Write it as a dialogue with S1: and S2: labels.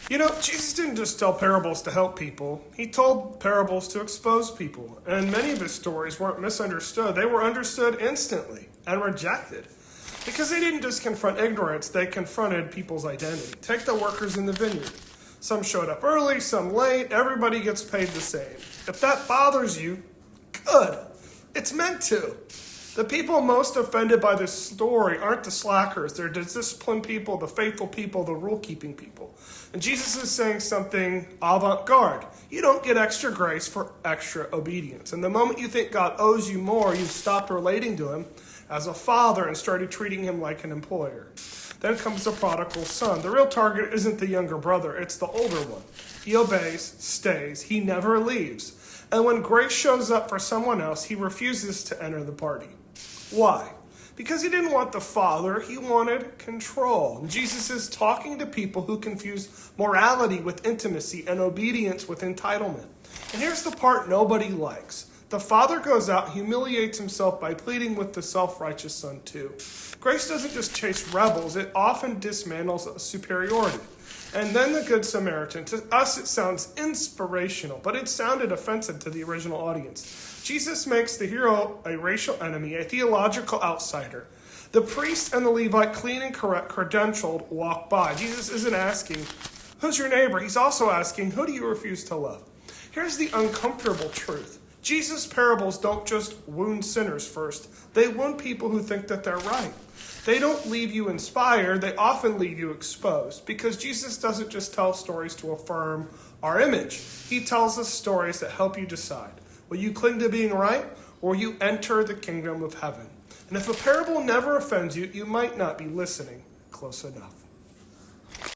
S1: Jesus didn't just tell parables to help people. He told parables to expose people. And many of his stories weren't misunderstood. They were understood instantly and rejected. Because they didn't just confront ignorance, they confronted people's identity. Take the workers in the vineyard. Some showed up early, some late. Everybody gets paid the same. If that bothers you, good. It's meant to. The people most offended by this story aren't the slackers. They're the disciplined people, the faithful people, the rule-keeping people. And Jesus is saying something avant-garde. You don't get extra grace for extra obedience. And the moment you think God owes you more, you've stopped relating to him as a father and started treating him like an employer. Then comes the prodigal son. The real target isn't the younger brother, it's the older one. He obeys, stays, he never leaves. And when grace shows up for someone else, he refuses to enter the party. Why? Because he didn't want the Father, he wanted control. And Jesus is talking to people who confuse morality with intimacy and obedience with entitlement. And here's the part nobody likes. The Father goes out, humiliates himself by pleading with the self-righteous Son too. Grace doesn't just chase rebels, it often dismantles superiority. And then the Good Samaritan. To us it sounds inspirational, but it sounded offensive to the original audience. Jesus makes the hero a racial enemy, a theological outsider. The priest and the Levite, clean and correct, credentialed, walk by. Jesus isn't asking, who's your neighbor? He's also asking, who do you refuse to love? Here's the uncomfortable truth. Jesus' parables don't just wound sinners first. They wound people who think that they're right. They don't leave you inspired. They often leave you exposed. Because Jesus doesn't just tell stories to affirm our image. He tells us stories that help you decide. Will you cling to being right, or will you enter the kingdom of heaven? And if a parable never offends you, you might not be listening close enough.